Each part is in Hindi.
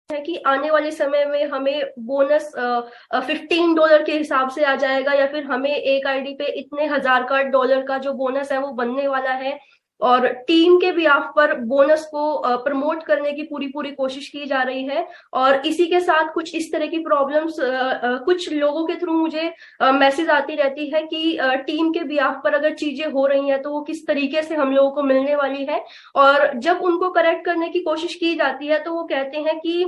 है कि आने वाले समय में हमें बोनस $15 के हिसाब से आ जाएगा, या फिर हमें एक आईडी पे इतने हजार का डॉलर का जो बोनस है वो बनने वाला है। और टीम के बिहाफ पर बोनस को प्रमोट करने की पूरी पूरी कोशिश की जा रही है। और इसी के साथ कुछ इस तरह की प्रॉब्लम्स कुछ लोगों के थ्रू मुझे मैसेज आती रहती है कि टीम के बिहाफ पर अगर चीजें हो रही हैं तो वो किस तरीके से हम लोगों को मिलने वाली है। और जब उनको करेक्ट करने की कोशिश की जाती है तो वो कहते हैं कि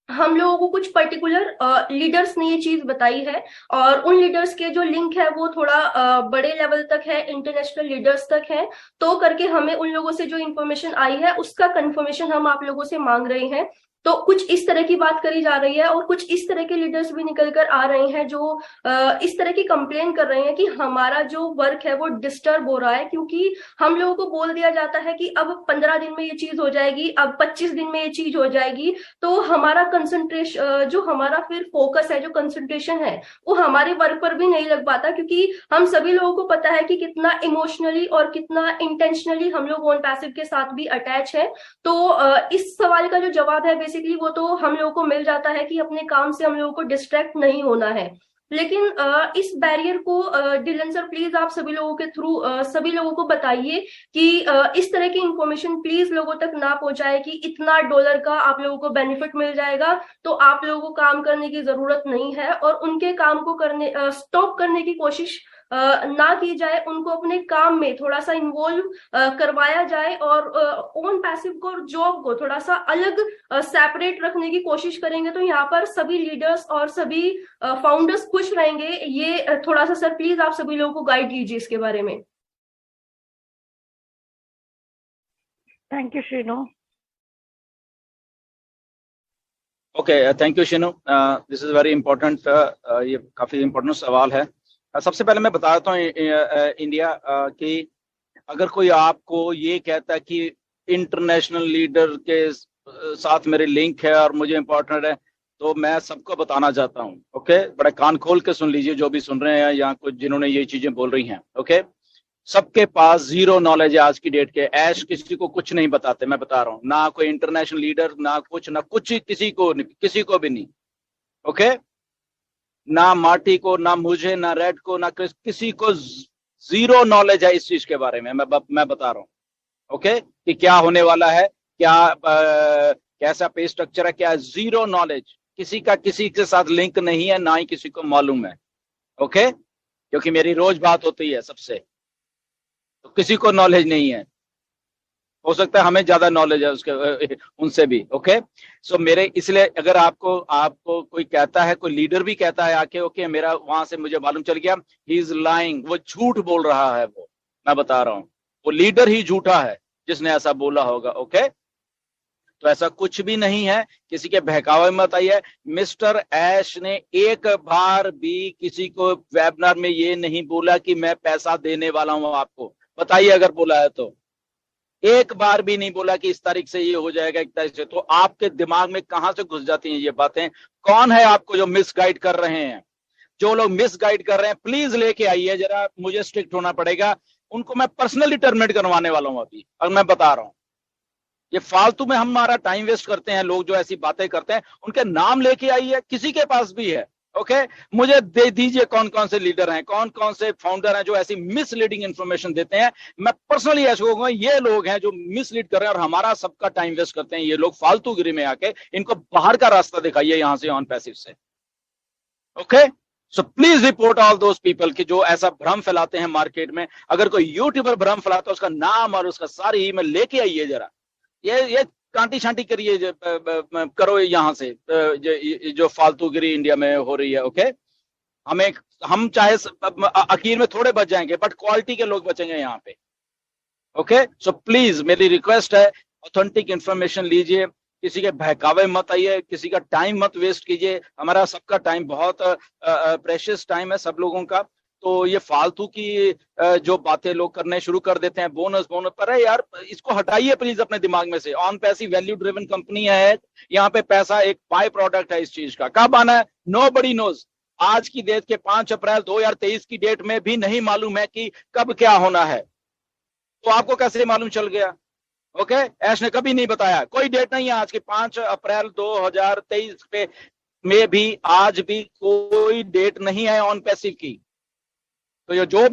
हम लोगों को कुछ पर्टिकुलर लीडर्स ने ये चीज बताई है, और उन लीडर्स के जो लिंक है वो थोड़ा बड़े लेवल तक है, इंटरनेशनल लीडर्स तक है। तो करके हमें उन लोगों से जो इन्फॉर्मेशन आई है उसका कंफर्मेशन हम आप लोगों से मांग रहे हैं। तो कुछ इस तरह की बात करी जा रही है, और कुछ इस तरह के लीडर्स भी निकल कर आ रहे हैं जो इस तरह की कंप्लेन कर रहे हैं कि हमारा जो वर्क है वो डिस्टर्ब हो रहा है, क्योंकि हम लोगों को बोल दिया जाता है कि अब 15 दिन में ये चीज हो जाएगी, अब 25 दिन में ये चीज हो जाएगी। तो हमारा कंसंट्रेशन, जो हमारा फिर फोकस है, जो कंसंट्रेशन है, वो हमारे वर्क पर भी नहीं लग पाता, क्योंकि हम सभी लोगों को पता है कि कितना इमोशनली और कितना इंटेंशनली हम लोग ऑन पैसिव के साथ भी अटैच है। तो इस सवाल का जो जवाब है बेसिकली वो तो हम लोगों को मिल जाता है कि अपने काम से हम लोगों को डिस्ट्रैक्ट नहीं होना है। लेकिन इस बैरियर को डिलन सर प्लीज आप सभी लोगों के थ्रू सभी लोगों को बताइए कि इस तरह की इंफॉर्मेशन प्लीज लोगों तक ना पहुंचाए कि इतना डॉलर का आप लोगों को बेनिफिट मिल जाएगा, तो आप लोगों को काम करने की जरूरत नहीं है। और उनके काम को करने स्टॉप करने की कोशिश ना की जाए, उनको अपने काम में थोड़ा सा इन्वॉल्व करवाया जाए, और ओन पैसिव को और जॉब को थोड़ा सा अलग सेपरेट रखने की कोशिश करेंगे तो यहाँ पर सभी लीडर्स और सभी फाउंडर्स खुश रहेंगे। ये थोड़ा सा सर प्लीज आप सभी लोगों को गाइड कीजिए इसके बारे में। Thank you Srinu. Okay, thank you Sheenu. This is very important. ये काफी इंपॉर्टेंट सवाल है। सबसे पहले मैं बता देता हूँ इंडिया कि अगर कोई आपको ये कहता है कि इंटरनेशनल लीडर के साथ मेरी लिंक है और मुझे इंपॉर्टेंट है, तो मैं सबको बताना चाहता हूँ। ओके, बड़ा कान खोल के सुन लीजिए जो भी सुन रहे हैं या कुछ जिन्होंने ये चीजें बोल रही हैं। ओके, सबके पास जीरो नॉलेज है आज की डेट के। ऐश किसी को कुछ नहीं बताते, मैं बता रहा हूँ, ना कोई इंटरनेशनल लीडर, ना कुछ किसी को भी नहीं। ओके, ना मार्टी को, ना मुझे, ना रेड को, ना किसी को जीरो नॉलेज है इस चीज के बारे में। मैं बता रहा हूँ ओके कि क्या होने वाला है, क्या कैसा पे स्ट्रक्चर है, क्या जीरो नॉलेज। किसी का किसी के साथ लिंक नहीं है, ना ही किसी को मालूम है। ओके, क्योंकि मेरी रोज बात होती है सबसे, तो किसी को नॉलेज नहीं है। हो सकता है हमें ज्यादा नॉलेज है उसके उनसे भी। ओके, सो मेरे इसलिए अगर आपको कोई कहता है, कोई लीडर भी कहता है आके ओके मेरा वहां से मुझे मालूम चल गया, ही इज लाइंग, वो झूठ बोल रहा है। वो मैं बता रहा हूं, वो लीडर ही झूठा है जिसने ऐसा बोला होगा। ओके, तो ऐसा कुछ भी नहीं है, किसी के बहकावे मत आइए। मिस्टर ऐश ने एक बार भी किसी को वेबिनार में ये नहीं बोला कि मैं पैसा देने वाला हूं आपको। बताइए अगर बोला है तो। एक बार भी नहीं बोला कि इस तारीख से ये हो जाएगा, एक तारीख से। तो आपके दिमाग में कहां से घुस जाती हैं ये बातें? कौन है आपको जो मिसगाइड कर रहे हैं? जो लोग मिसगाइड कर रहे हैं प्लीज लेके आइए, जरा मुझे स्ट्रिक्ट होना पड़ेगा। उनको मैं पर्सनली टर्मिनेट करवाने वाला हूं अभी, और मैं बता रहा हूं। ये फालतू में हमारा टाइम वेस्ट करते हैं लोग जो ऐसी बातें करते हैं। उनके नाम लेके आइए, किसी के पास भी है। ओके, मुझे दे दीजिए कौन कौन से लीडर हैं, कौन कौन से फाउंडर हैं जो ऐसी मिसलीडिंग इंफॉर्मेशन देते हैं। मैं पर्सनली ऐसे कहूंगा, ये लोग हैं जो मिसलीड कर रहे हैं और हमारा सबका टाइम वेस्ट करते हैं। ये लोग फालतूगिरी में आके इनको बाहर का रास्ता दिखाइए यहां से, ऑन पैसिव से। Okay, so please report all those people कि जो ऐसा भ्रम फैलाते हैं मार्केट में। अगर कोई यूट्यूबर भ्रम फैलाता है, उसका नाम और उसका सारी ईमेल लेके आइए जरा। ये कांटी छांटी करिए, करो यहां से जो फालतूगिरी इंडिया में हो रही है। ओके, हम चाहे आखिर में थोड़े बच जाएंगे, बट क्वालिटी के लोग बचेंगे यहाँ पे। ओके, सो प्लीज मेरी रिक्वेस्ट है, ऑथेंटिक इंफॉर्मेशन लीजिए, किसी के बहकावे मत आइए, किसी का टाइम मत वेस्ट कीजिए। हमारा सबका टाइम बहुत प्रेशियस टाइम है सब लोगों का। तो ये फालतू की जो बातें लोग करने शुरू कर देते हैं, बोनस पर है यार, इसको हटाइए प्लीज अपने दिमाग में से। On passive value driven company है, यहाँ पे पैसा एक बाय प्रोडक्ट है इस चीज का। कब आना है नोबडी नोज। आज की डेट के 5 अप्रैल 2023 की डेट में भी नहीं मालूम है कि कब क्या होना है, तो आपको कैसे मालूम चल गया? ओके, ऐश ने कभी नहीं बताया, कोई डेट नहीं है आज की 5 अप्रैल 2023 पे में भी आज भी कोई डेट नहीं है ऑन पैसिव की। तो ये जो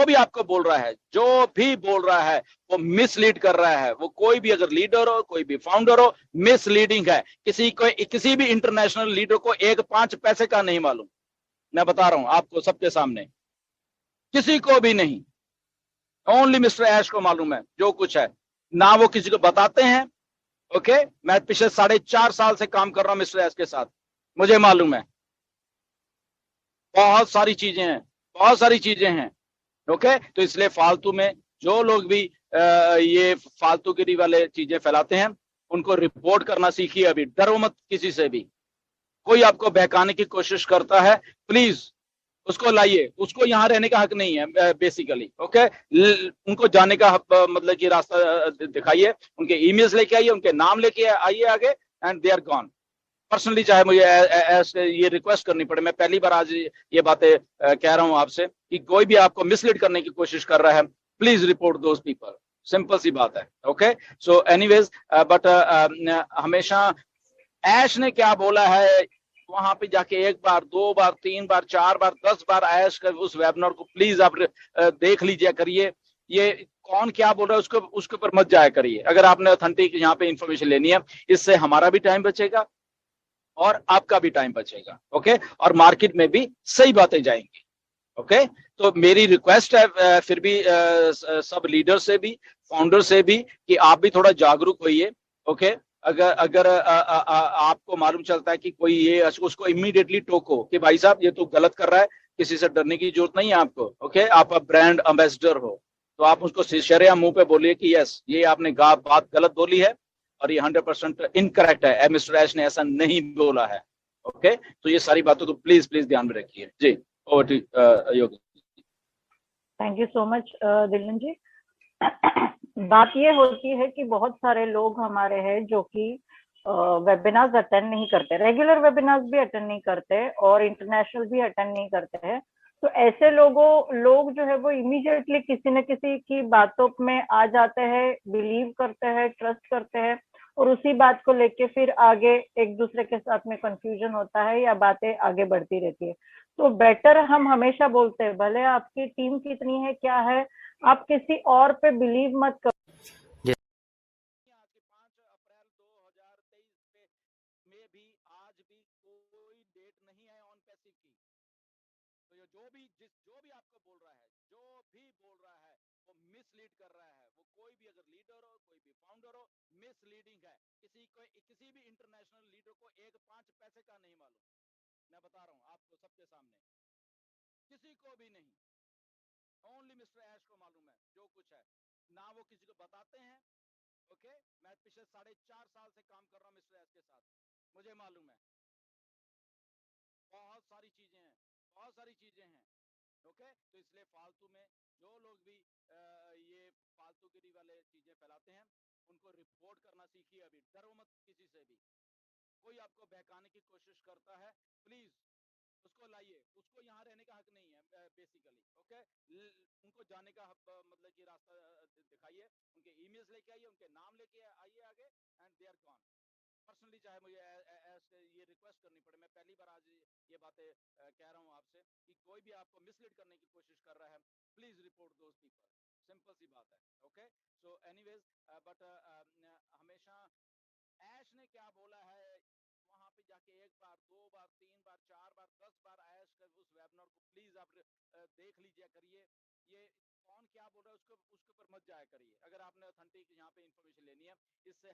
भी आपको बोल रहा है, जो भी बोल रहा है, वो मिसलीड कर रहा है। वो कोई भी अगर लीडर हो, कोई भी फाउंडर हो, मिसलीडिंग है। किसी भी इंटरनेशनल लीडर को 1 पैसे का नहीं मालूम, मैं बता रहा हूं आपको सबके सामने, किसी को भी नहीं। ओनली मिस्टर ऐश को मालूम है जो कुछ है, ना वो किसी को बताते हैं। ओके, मैं पिछले 4.5 साल से काम कर रहा हूं मिस्टर ऐश के साथ, मुझे मालूम है बहुत सारी चीजें हैं, बहुत सारी चीजें हैं। ओके, तो इसलिए फालतू में जो लोग भी ये फालतूगिरी वाले चीजें फैलाते हैं, उनको रिपोर्ट करना सीखिए। अभी डरो मत किसी से भी। कोई आपको बहकाने की कोशिश करता है, प्लीज उसको लाइए। उसको यहाँ रहने का हक नहीं है बेसिकली। ओके, उनको जाने का मतलब कि रास्ता दिखाइए, उनके ईमेल्स लेके आइए, उनके नाम लेके आइए आगे, and they are gone. Personally चाहे मुझे ये रिक्वेस्ट करनी पड़े, मैं पहली बार आज ये बातें कह रहा हूं आपसे कि कोई भी आपको मिसलीड करने की कोशिश कर रहा है, please report those people. Simple सी बात है। ओके, सो एनीवेज, बट हमेशा ऐश ने क्या बोला है, वहां पे जाके 1 बार 2 बार 3 बार 4 बार 10 बार ऐश कर उस वेबिनार को प्लीज आप देख लीजिए करिए। ये कौन क्या बोल रहा है उसके ऊपर मत जाया करिए। अगर आपने ऑथेंटिक यहाँ पे इंफॉर्मेशन लेनी है, इससे हमारा भी टाइम बचेगा और आपका भी टाइम बचेगा। ओके, और मार्केट में भी सही बातें जाएंगी। ओके, तो मेरी रिक्वेस्ट है फिर भी सब लीडर से भी, फाउंडर से भी, कि आप भी थोड़ा जागरूक होइए। ओके, अगर अगर आपको मालूम चलता है कि कोई ये, उसको इमीडिएटली टोको कि भाई साहब ये तो गलत कर रहा है, किसी से डरने की जरूरत नहीं है आपको। ओके, आप ब्रांड एम्बेसडर हो, तो आप उसको शरेआम मुंह पे बोलिए कि यस, ये आपने बात गलत बोली है और ये 100% इनकरेक्ट है, मिस्टर ऐश ने ऐसा नहीं बोला है। ओके, तो ये सारी बातों को प्लीज प्लीज ध्यान में रखिए जी। Over to Yogi. Thank you so much Dilan ji. बात ये होती है कि बहुत सारे लोग हमारे हैं जो कि वेबिनार्स अटेंड नहीं करते, रेगुलर वेबिनार्स भी अटेंड नहीं करते और इंटरनेशनल भी अटेंड नहीं करते हैं। तो ऐसे लोग जो है वो इमीडिएटली किसी न किसी की बातों में आ जाते हैं, बिलीव करते हैं, ट्रस्ट करते हैं और उसी बात को लेके फिर आगे एक दूसरे के साथ में कंफ्यूजन होता है या बातें आगे बढ़ती रहती है। तो बेटर हम हमेशा बोलते हैं, भले आपकी टीम कितनी है क्या है, आप किसी और पे बिलीव मत करो। 5 अप्रैल 2023 में भी आज भी कोई डेट नहीं है ऑन पैसिव की। तो ये जो भी आपको बोल रहा है, जो भी बोल रहा है, वो मिसलीड कर रहा है। वो कोई भी अगर लीडर हो, कोई भी फाउंडर हो, मिसलीडिंग है। किसी भी इंटरनेशनल लीडर को 1 पैसे का नहीं मालूम, मैं बता रहा हूं आपको सबके सामने, किसी को भी नहीं। ओनली मिस्टर ऐश को मालूम है जो कुछ है, ना वो किसी को बताते हैं। ओके, मैं पिछले 4.5 साल से काम कर रहा हूं मिस्टर ऐश के साथ, मुझे मालूम है बहुत सारी चीजें हैं, बहुत सारी चीजें हैं। ओके, तो इसलिए फालतू में जो लोग भी ये फालतूगिरी वाले चीजें फैलाते हैं, उनको रिपोर्ट करना सीखिए। अभी डरो मत किसी से भी। कोई आपको बहकाने की कोशिश करता है, प्लीज उसको लाइए। उसको यहाँ रहने का हक नहीं है बेसिकली। ओके, उनको जाने का मतलब कि रास्ता दिखाइए, उनके ईमेल्स लेके आइए, उनके नाम लेके आइए आगे, and they are gone. Personally चाहे मुझे ये रिक्वेस्ट करनी पड़े, मैं पहली बार आज ये बातें कह रहा हूं आपसे कि कोई भी आपको मिसलीड करने की कोशिश कर रहा है, please report those people. Simple सी बात है। ओके, सो एनीवेज, बट हमेशा ऐश ने क्या बोला है, वहां पे जाके 1 बार 2 बार 3 बार 4 बार 10 बार ऐश कर उस वेबिनार को प्लीज आप देख लीजिए करिए। ये कौन क्या बोल रहा है उसके ऊपर मत जाया करिए। अगर आपने ऑथेंटिक यहाँ पे इंफॉर्मेशन लेनी है, इससे